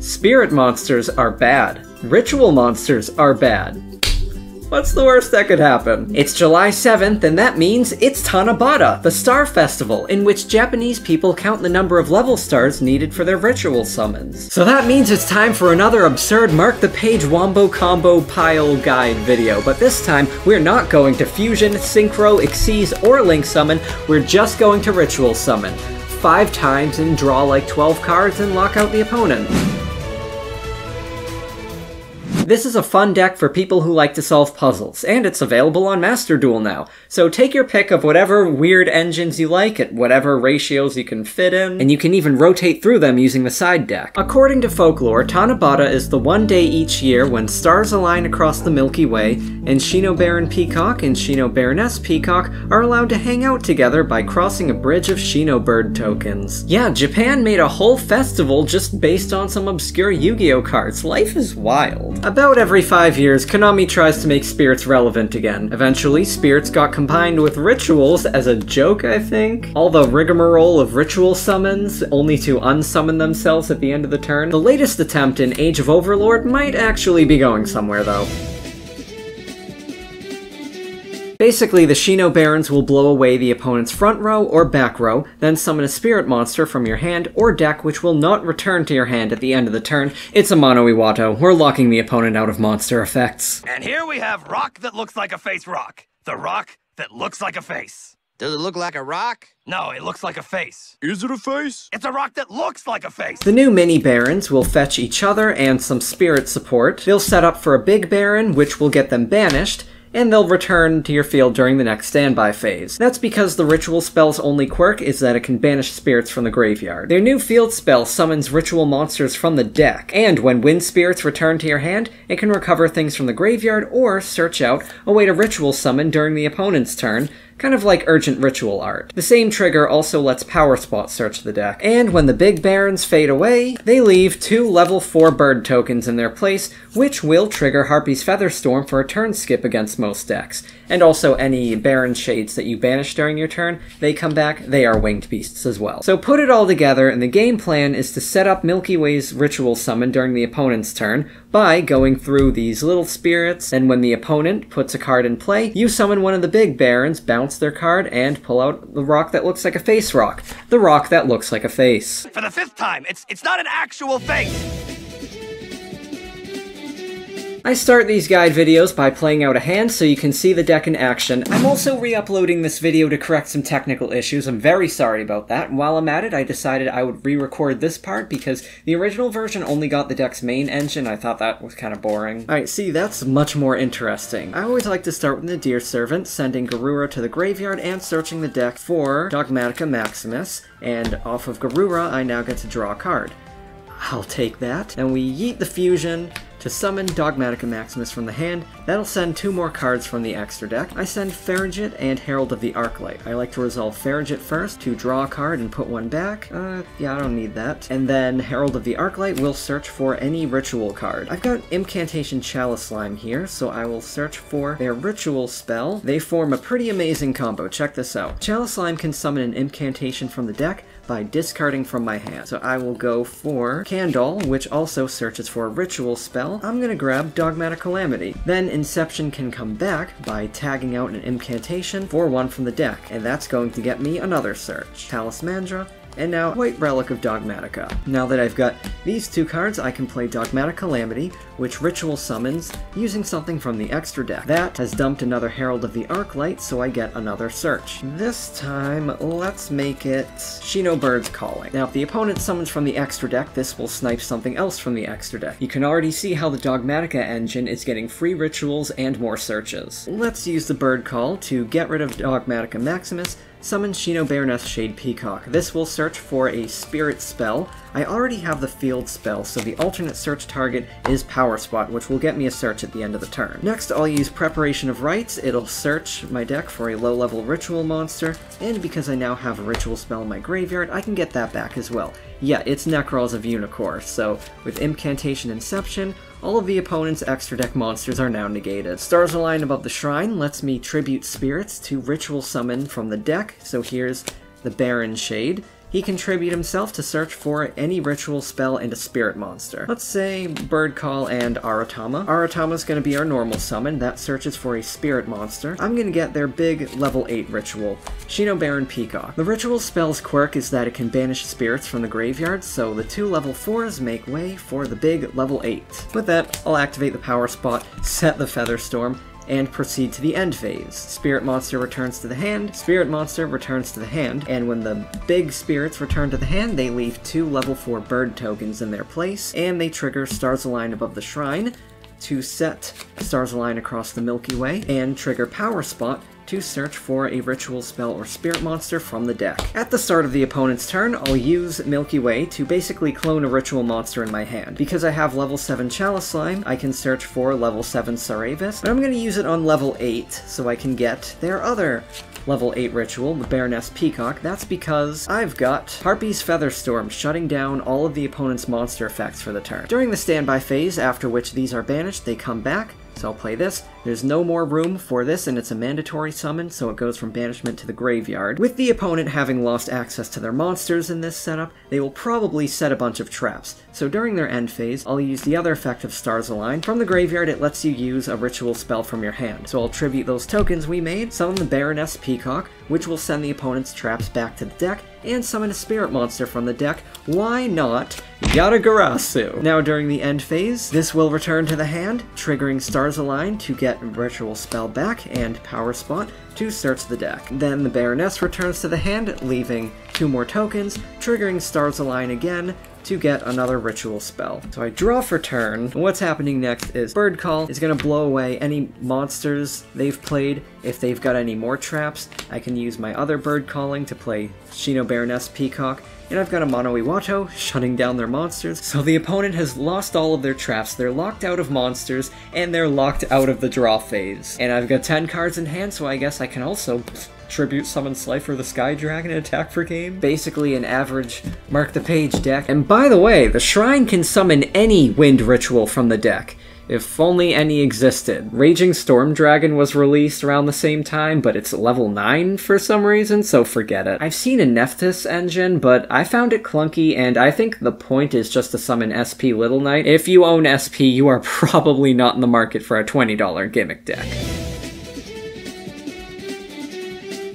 Spirit monsters are bad. Ritual monsters are bad. What's the worst that could happen? It's July 7th, and that means it's Tanabata, the Star Festival, in which Japanese people count the number of level stars needed for their ritual summons. So that means it's time for another absurd MarkThePage Wombo Combo Pile Guide video, but this time we're not going to Fusion, Synchro, Xyz, or Link Summon, we're just going to Ritual Summon. 5 times and draw like 12 cards and lock out the opponent. This is a fun deck for people who like to solve puzzles, and it's available on Master Duel now. So take your pick of whatever weird engines you like at whatever ratios you can fit in, and you can even rotate through them using the side deck. According to folklore, Tanabata is the one day each year when stars align across the Milky Way, and Shinobaron Peacock and Shinobaroness Peacock are allowed to hang out together by crossing a bridge of Shinobird tokens. Yeah, Japan made a whole festival just based on some obscure Yu-Gi-Oh cards. Life is wild. About every 5 years, Konami tries to make spirits relevant again. Eventually, spirits got combined with rituals as a joke, I think. All the rigmarole of ritual summons, only to unsummon themselves at the end of the turn. The latest attempt in Age of Overlord might actually be going somewhere, though. Basically, the Shinobarons will blow away the opponent's front row or back row, then summon a spirit monster from your hand or deck which will not return to your hand at the end of the turn. It's a mono Iwato. We're locking the opponent out of monster effects. And here we have rock that looks like a face rock. The rock that looks like a face. Does it look like a rock? No, it looks like a face. Is it a face? It's a rock that looks like a face. The new mini Barons will fetch each other and some spirit support. They'll set up for a big Baron, which will get them banished, and they'll return to your field during the next standby phase. That's because the ritual spell's only quirk is that it can banish spirits from the graveyard. Their new field spell summons ritual monsters from the deck, and when wind spirits return to your hand, it can recover things from the graveyard or search out a way to ritual summon during the opponent's turn, kind of like urgent ritual art. The same trigger also lets Power Spot search the deck. And when the big Barons fade away, they leave 2 level 4 bird tokens in their place, which will trigger Harpy's Featherstorm for a turn skip against most decks. And also any Baron Shades that you banish during your turn, they come back, they are winged beasts as well. So put it all together, and the game plan is to set up Milky Way's ritual summon during the opponent's turn by going through these little spirits, and when the opponent puts a card in play, you summon one of the big Barons, bounce their card, and pull out the rock that looks like a face rock. The rock that looks like a face. For the 5th time, it's not an actual face. I start these guide videos by playing out a hand so you can see the deck in action. I'm also re-uploading this video to correct some technical issues. I'm very sorry about that. While I'm at it, I decided I would re-record this part because the original version only got the deck's main engine. I thought that was kind of boring. Alright, see, that's much more interesting. I always like to start with the Deer Servant, sending Garura to the graveyard and searching the deck for Dogmatika Maximus, and off of Garura, I now get to draw a card. I'll take that. And we yeet the Fusion to summon Dogmatika Maximus from the hand. That'll send 2 more cards from the extra deck. I send Farragut and Herald of the Arclight. I like to resolve Farragut first to draw a card and put one back. Yeah, I don't need that. And then Herald of the Arclight will search for any ritual card. I've got Impcantation Chalice Slime here, so I will search for their ritual spell. They form a pretty amazing combo. Check this out. Chalice Slime can summon an incantation from the deck by discarding from my hand. So I will go for Candle, which also searches for a ritual spell. I'm gonna grab Dogmatic Calamity. Then Inception can come back by tagging out an incantation for one from the deck, and that's going to get me another search. Talismandra, and now White Relic of Dogmatika. Now that I've got these 2 cards, I can play Dogmatic Calamity, which ritual summons using something from the extra deck. That has dumped another Herald of the Arclight, so I get another search. This time, let's make it Shinobird's Calling. Now, if the opponent summons from the extra deck, this will snipe something else from the extra deck. You can already see how the Dogmatika engine is getting free rituals and more searches. Let's use the Bird Call to get rid of Dogmatika Maximus, summon Shinobaroness Shade Peacock. This will search for a spirit spell. I already have the field spell, so the alternate search target is Power Spot, which will get me a search at the end of the turn. Next, I'll use Preparation of Rites. It'll search my deck for a low-level ritual monster, and because I now have a ritual spell in my graveyard, I can get that back as well. Yeah, it's Necrals of Unicorn, so with Impcantation Inception, all of the opponent's extra deck monsters are now negated. Stars Align above the shrine lets me tribute spirits to ritual summon from the deck, so here's the Baron Shade, he can tribute himself to search for any ritual spell and a spirit monster. Let's say Bird Call and Aratama. Aratama's going to be our normal summon that searches for a spirit monster. I'm going to get their big level 8 ritual, Shinobaron Peacock. The ritual spell's quirk is that it can banish spirits from the graveyard, so the 2 level 4s make way for the big level 8. With that, I'll activate the power spot, set the Featherstorm, and proceed to the end phase. Spirit monster returns to the hand, spirit monster returns to the hand, and when the big spirits return to the hand, they leave 2 level 4 bird tokens in their place, and they trigger Stars Align above the shrine to set Stars Align across the Milky Way, and trigger Power Spot to search for a ritual spell or spirit monster from the deck. At the start of the opponent's turn, I'll use Milky Way to basically clone a ritual monster in my hand. Because I have level 7 Chalice Slime, I can search for level 7 Saravis, but I'm going to use it on level 8 so I can get their other level 8 ritual, the Baroness Peacock. That's because I've got Harpy's Featherstorm shutting down all of the opponent's monster effects for the turn. During the standby phase, after which these are banished, they come back, so I'll play this. There's no more room for this, and it's a mandatory summon, so it goes from banishment to the graveyard. With the opponent having lost access to their monsters in this setup, they will probably set a bunch of traps. So during their end phase, I'll use the other effect of Stars Align. From the graveyard, it lets you use a ritual spell from your hand. So I'll tribute those tokens we made, summon the Baroness Peacock, which will send the opponent's traps back to the deck, and summon a spirit monster from the deck. Why not Yugioh? Now during the end phase, this will return to the hand, triggering Stars Align to get ritual spell back and Power Spot to search the deck. Then the Baroness returns to the hand, leaving 2 more tokens, triggering Stars Align again to get another ritual spell. So I draw for turn, and what's happening next is Bird Call is going to blow away any monsters they've played. If they've got any more traps, I can use my other Bird Calling to play Shinobaroness Peacock, and I've got a Mono Iwato shutting down their monsters. So the opponent has lost all of their traps, they're locked out of monsters, and they're locked out of the draw phase. And I've got 10 cards in hand, so I guess I can also tribute summon Slifer the Sky Dragon and attack for game. Basically an average MarkThePage deck. And by the way, the Shrine can summon any wind ritual from the deck. If only any existed. Raging Storm Dragon was released around the same time, but it's level 9 for some reason, so forget it. I've seen a Nephthys engine, but I found it clunky, and I think the point is just to summon SP Little Knight. If you own SP, you are probably not in the market for a $20 gimmick deck.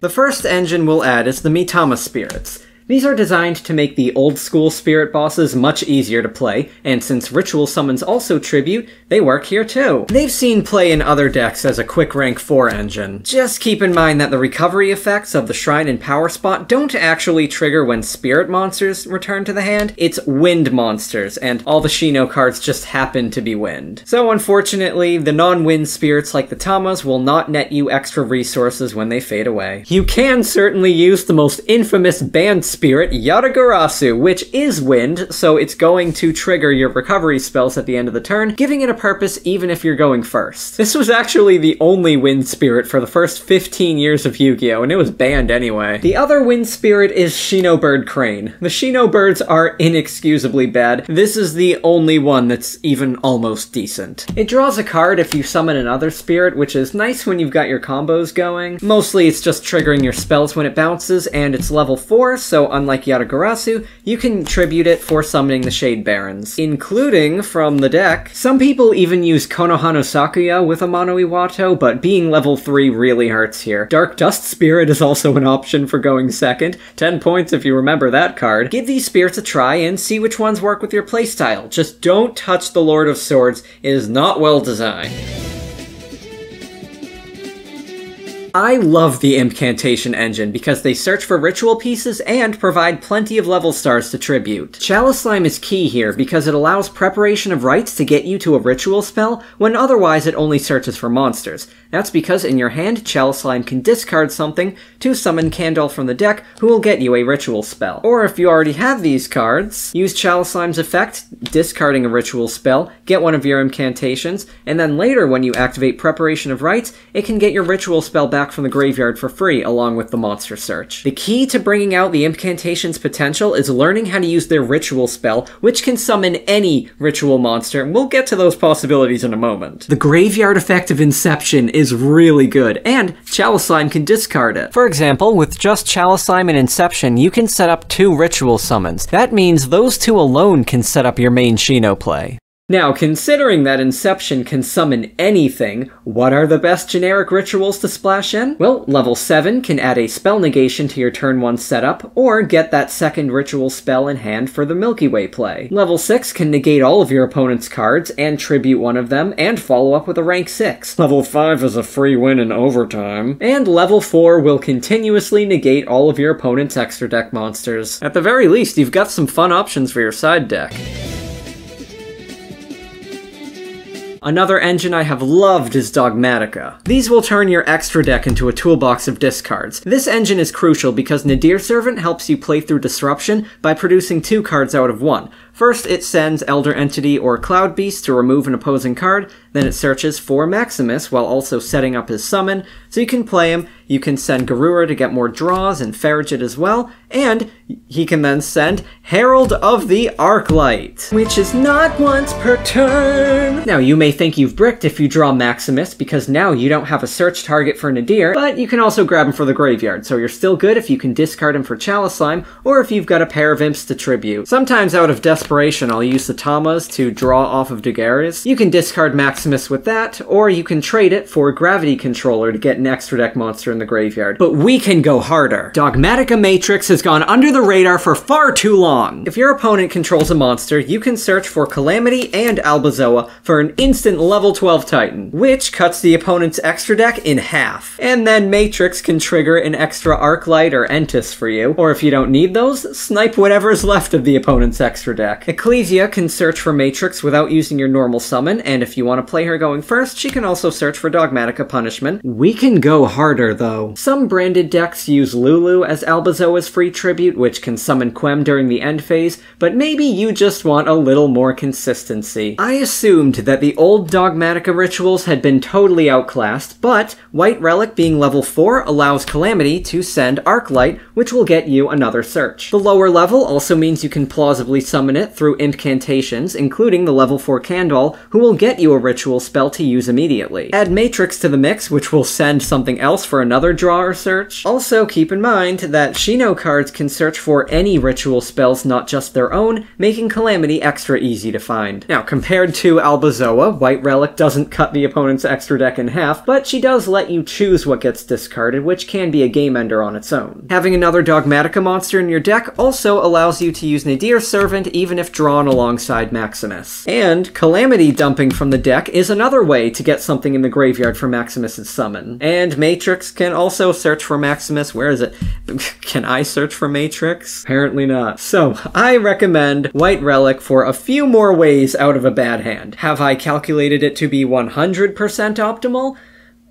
The first engine we'll add is the Mitama Spirits. These are designed to make the old-school spirit bosses much easier to play, and since ritual summons also tribute, they work here too. They've seen play in other decks as a quick rank 4 engine. Just keep in mind that the recovery effects of the Shrine and Power Spot don't actually trigger when spirit monsters return to the hand, it's wind monsters, and all the Shino cards just happen to be wind. So unfortunately, the non-wind spirits like the Tamas will not net you extra resources when they fade away. You can certainly use the most infamous banned spirit, Yugioh, which is wind, so it's going to trigger your recovery spells at the end of the turn, giving it a purpose even if you're going first. This was actually the only wind spirit for the first 15 years of Yu-Gi-Oh!, and it was banned anyway. The other wind spirit is Shinobird Crane. The Shinobirds are inexcusably bad. This is the only one that's even almost decent. It draws a card if you summon another spirit, which is nice when you've got your combos going. Mostly it's just triggering your spells when it bounces, and it's level 4, so unlike Yugioh, you can tribute it for summoning the Shade Barons, including from the deck. Some people even use Konohano Sakuya with a Mono Iwato, but being level 3 really hurts here. Dark Dust Spirit is also an option for going second. 10 points if you remember that card. Give these spirits a try and see which ones work with your playstyle. Just don't touch the Lord of Swords. It is not well designed. I love the Impcantation engine because they search for ritual pieces and provide plenty of level stars to tribute. Chalice Slime is key here because it allows preparation of rites to get you to a ritual spell when otherwise it only searches for monsters. That's because in your hand, Chalice Slime can discard something to summon Candle from the deck, who will get you a ritual spell. Or if you already have these cards, use Chalice Slime's effect, discarding a ritual spell, get one of your Impcantations, and then later when you activate Preparation of Rites, it can get your ritual spell back back from the graveyard for free along with the monster search. The key to bringing out the Impcantation's potential is learning how to use their ritual spell, which can summon any ritual monster, and we'll get to those possibilities in a moment. The graveyard effect of Inception is really good, and Chalice Slime can discard it. For example, with just Chalice Slime and Inception, you can set up 2 ritual summons. That means those 2 alone can set up your main Shino play. Now, considering that Inception can summon anything, what are the best generic rituals to splash in? Well, level 7 can add a spell negation to your turn 1 setup, or get that second ritual spell in hand for the Milky Way play. Level 6 can negate all of your opponent's cards and tribute one of them, and follow up with a rank 6. Level 5 is a free win in overtime. And level 4 will continuously negate all of your opponent's extra deck monsters. At the very least, you've got some fun options for your side deck. Another engine I have loved is Dogmatika. These will turn your extra deck into a toolbox of discards. This engine is crucial because Nadir Servant helps you play through Disruption by producing 2 cards out of 1. First, it sends Elder Entity or Cloud Beast to remove an opposing card, then it searches for Maximus while also setting up his summon, so you can play him, you can send Garura to get more draws and Farragut as well, and he can then send Herald of the Arclight, which is not once per turn. Now, you may think you've bricked if you draw Maximus, because now you don't have a search target for Nadir, but you can also grab him for the graveyard, so you're still good if you can discard him for Chalice Slime, or if you've got a pair of imps to tribute. Sometimes out of desperation, I'll use the Tamas to draw off of Dagaris. You can discard Maximus with that, or you can trade it for Gravity Controller to get an extra deck monster in the graveyard. But we can go harder. Dogmatika Matrix has gone under the radar for far too long. If your opponent controls a monster, you can search for Calamity and Albazoa for an instant level 12 Titan, which cuts the opponent's extra deck in half. And then Matrix can trigger an extra Arclight or Entis for you, or if you don't need those, snipe whatever's left of the opponent's extra deck. Ecclesia can search for Matrix without using your normal summon, and if you want to play her going first, she can also search for Dogmatika Punishment. We can go harder, though. Some branded decks use Lulu as Albazoa's free tribute, which can summon Quem during the end phase, but maybe you just want a little more consistency. I assumed that the old Dogmatika rituals had been totally outclassed, but White Relic being level 4 allows Calamity to send Arclight, which will get you another search. The lower level also means you can plausibly summon it through Impcantations, including the level 4 Candle, who will get you a ritual spell to use immediately. Add Matrix to the mix, which will send something else for another draw or search. Also, keep in mind that Shino cards can search for any ritual spells, not just their own, making Calamity extra easy to find. Now, compared to Albazoa, White Relic doesn't cut the opponent's extra deck in half, but she does let you choose what gets discarded, which can be a game ender on its own. Having another Dogmatika monster in your deck also allows you to use Nadir Servant even if drawn alongside Maximus. And Calamity dumping from the deck is another way to get something in the graveyard for Maximus's summon. And Matrix can also search for Maximus. Where is it? Can I search for Matrix? Apparently not. So, I recommend White Relic for a few more ways out of a bad hand. Have I calculated it to be 100% optimal?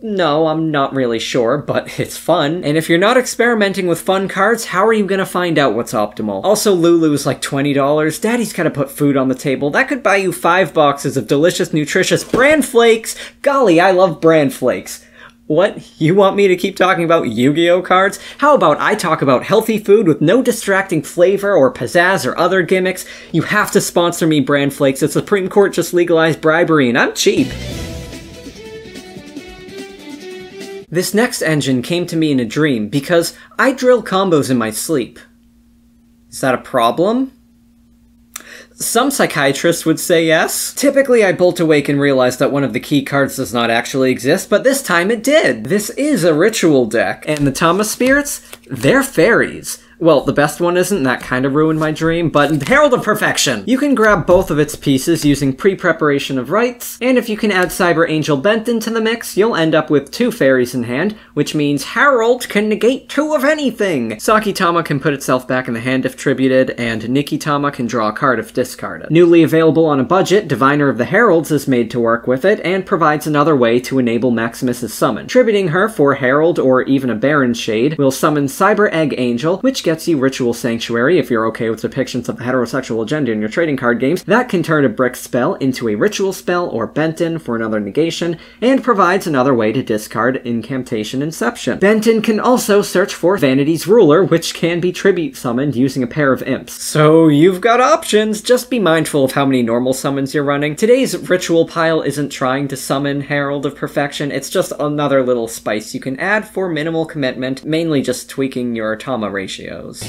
No, I'm not really sure, but it's fun. And if you're not experimenting with fun cards, how are you gonna find out what's optimal? Also, Lulu's like $20. Daddy's gotta put food on the table. That could buy you 5 boxes of delicious, nutritious bran flakes. Golly, I love bran flakes. What? You want me to keep talking about Yu-Gi-Oh cards? How about I talk about healthy food with no distracting flavor or pizzazz or other gimmicks? You have to sponsor me, bran flakes. The Supreme Court just legalized bribery and I'm cheap. This next engine came to me in a dream because I drill combos in my sleep. Is that a problem? Some psychiatrists would say yes. Typically, I bolt awake and realize that one of the key cards does not actually exist, but this time it did. This is a ritual deck, and the Tama Spirits, they're fairies. Well, the best one isn't, that kind of ruined my dream, but Herald of Perfection! You can grab both of its pieces using pre-preparation of rites, and if you can add Cyber Angel Benton to the mix, you'll end up with 2 fairies in hand, which means Herald can negate 2 of anything! Sakitama can put itself back in the hand if tributed, and Nikitama can draw a card if discarded. Newly available on a budget, Diviner of the Heralds is made to work with it, and provides another way to enable Maximus's summon. Tributing her for Herald or even a Baron Shade will summon Cyber Egg Angel, which gets you Ritual Sanctuary if you're okay with depictions of the heterosexual agenda in your trading card games. That can turn a brick spell into a ritual spell or Benton for another negation, and provides another way to discard Incantation Inception. Benton can also search for Vanity's Ruler, which can be tribute summoned using a pair of imps. So you've got options, just be mindful of how many normal summons you're running. Today's ritual pile isn't trying to summon Herald of Perfection, it's just another little spice you can add for minimal commitment, mainly just tweaking your Tama ratios.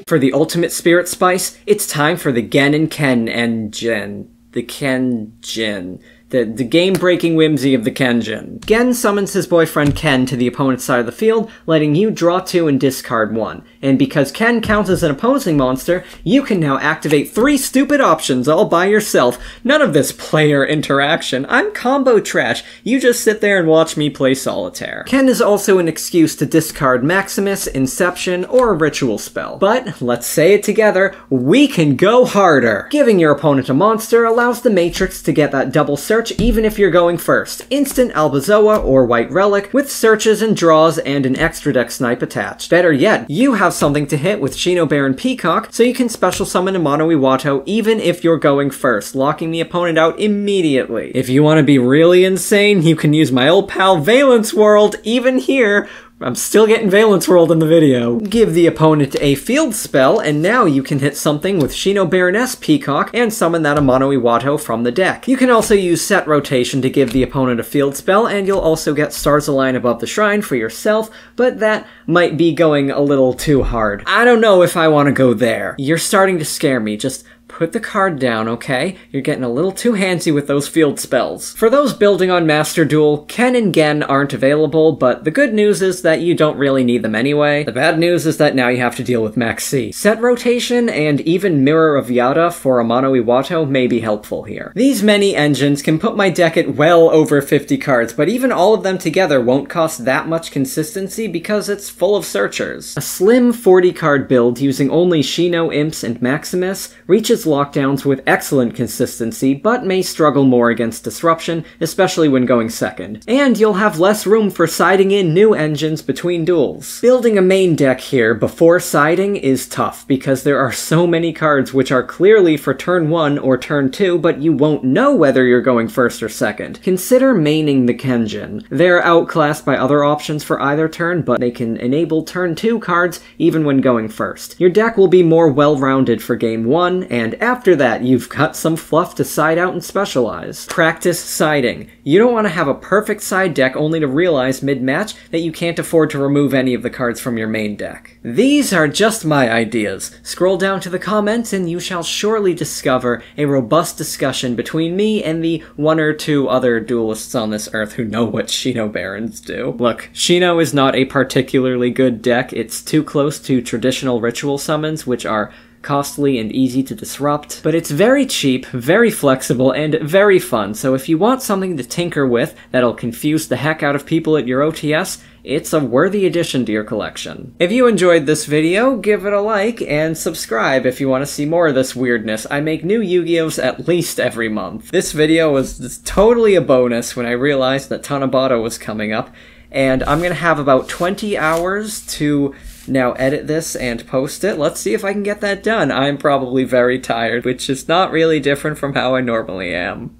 For the ultimate spirit spice, it's time for the Gen and Ken engine. The Kenjin. The game-breaking whimsy of the Kenjin. Gen summons his boyfriend Ken to the opponent's side of the field, letting you draw 2 and discard 1. And because Ken counts as an opposing monster, you can now activate 3 stupid options all by yourself. None of this player interaction. I'm combo trash. You just sit there and watch me play solitaire. Ken is also an excuse to discard Maximus, Inception, or a ritual spell. But, let's say it together, we can go harder! Giving your opponent a monster allows the Matrix to get that double search even if you're going first. Instant Albazoa or White Relic with searches and draws and an extra deck snipe attached. Better yet, you have something to hit with Shinobaron Peacock, so you can special summon a Mono Iwato even if you're going first, locking the opponent out immediately. If you want to be really insane, you can use my old pal Valence World, even here. I'm still getting Valence World in the video. Give the opponent a field spell, and now you can hit something with Shinobaroness Peacock and summon that Mono Iwato from the deck. You can also use set rotation to give the opponent a field spell, and you'll also get Stars Align Above the Shrine for yourself, but that might be going a little too hard. I don't know if I want to go there. You're starting to scare me. Just put the card down, okay? You're getting a little too handsy with those field spells. For those building on Master Duel, Ken and Gen aren't available, but the good news is that you don't really need them anyway. The bad news is that now you have to deal with Max C. Set rotation and even Mirror of Yada for a Mono Iwato may be helpful here. These many engines can put my deck at well over 50 cards, but even all of them together won't cost that much consistency because it's full of searchers. A slim 40-card build using only Shino, Imps, and Maximus reaches lockdowns with excellent consistency, but may struggle more against disruption, especially when going second. And you'll have less room for siding in new engines between duels. Building a main deck here before siding is tough, because there are so many cards which are clearly for turn 1 or turn 2, but you won't know whether you're going first or second. Consider maining the Kenjin. They're outclassed by other options for either turn, but they can enable turn 2 cards even when going first. Your deck will be more well-rounded for game 1, and after that, you've got some fluff to side out and specialize. Practice siding. You don't want to have a perfect side deck only to realize mid-match that you can't afford to remove any of the cards from your main deck. These are just my ideas. Scroll down to the comments and you shall surely discover a robust discussion between me and the 1 or 2 other duelists on this earth who know what Shinobarons do. Look, Shino is not a particularly good deck. It's too close to traditional ritual summons, which are costly and easy to disrupt, but it's very cheap, very flexible, and very fun, so if you want something to tinker with that'll confuse the heck out of people at your OTS, it's a worthy addition to your collection. If you enjoyed this video, give it a like, and subscribe if you want to see more of this weirdness. I make new Yu-Gi-Ohs at least every month. This video was totally a bonus when I realized that Tanabata was coming up, and I'm gonna have about 20 hours to now edit this and post it. Let's see if I can get that done. I'm probably very tired, which is not really different from how I normally am.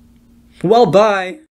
Well, bye!